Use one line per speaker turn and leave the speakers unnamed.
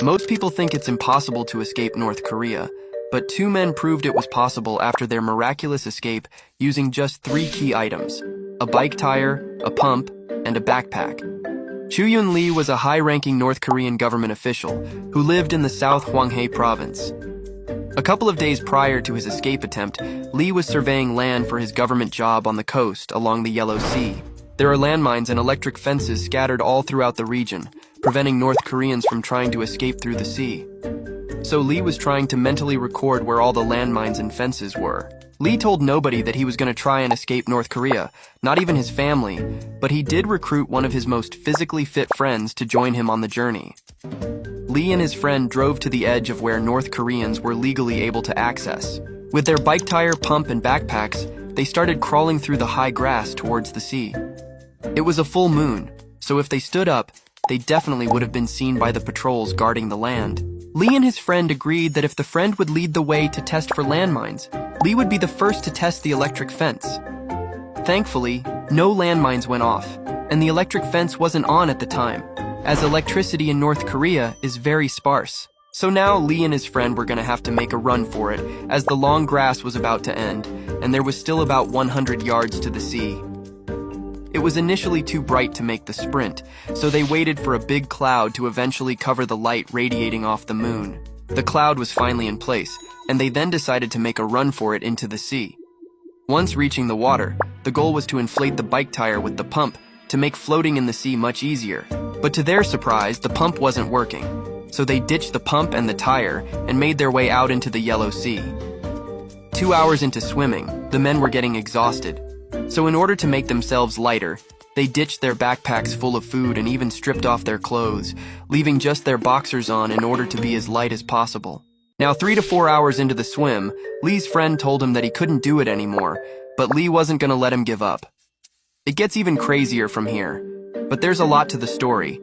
Most people think it's impossible to escape North Korea, but two men proved it was possible after their miraculous escape using just three key items: a bike tire, a pump, and a backpack. Choo-Yun Lee was a high-ranking North Korean government official who lived in the South Hwanghae province. A couple of days prior to his escape attempt, Lee was surveying land for his government job on the coast along the Yellow Sea. There are landmines and electric fences scattered all throughout the region, preventing North Koreans from trying to escape through the sea. So Lee was trying to mentally record where all the landmines and fences were. Lee told nobody that he was going to try and escape North Korea, not even his family, but he did recruit one of his most physically fit friends to join him on the journey. Lee and his friend drove to the edge of where North Koreans were legally able to access. With their bike tire, pump, and backpacks, they started crawling through the high grass towards the sea. It was a full moon, so if they stood up, they definitely would have been seen by the patrols guarding the land. Lee and his friend agreed that if the friend would lead the way to test for landmines, Lee would be the first to test the electric fence. Thankfully, no landmines went off, and the electric fence wasn't on at the time, as electricity in North Korea is very sparse. So now Lee and his friend were going to have to make a run for it, as the long grass was about to end, and there was still about 100 yards to the sea. It was initially too bright to make the sprint, so they waited for a big cloud to eventually cover the light radiating off the moon. The cloud was finally in place, and they then decided to make a run for it into the sea. Once reaching the water, the goal was to inflate the bike tire with the pump to make floating in the sea much easier. But to their surprise, the pump wasn't working, so they ditched the pump and the tire and made their way out into the Yellow Sea. 2 hours into swimming, the men were getting exhausted. So in order to make themselves lighter, they ditched their backpacks full of food and even stripped off their clothes, leaving just their boxers on in order to be as light as possible. Now 3 to 4 hours into the swim, Lee's friend told him that he couldn't do it anymore, but Lee wasn't going to let him give up. It gets even crazier from here, but there's a lot to the story.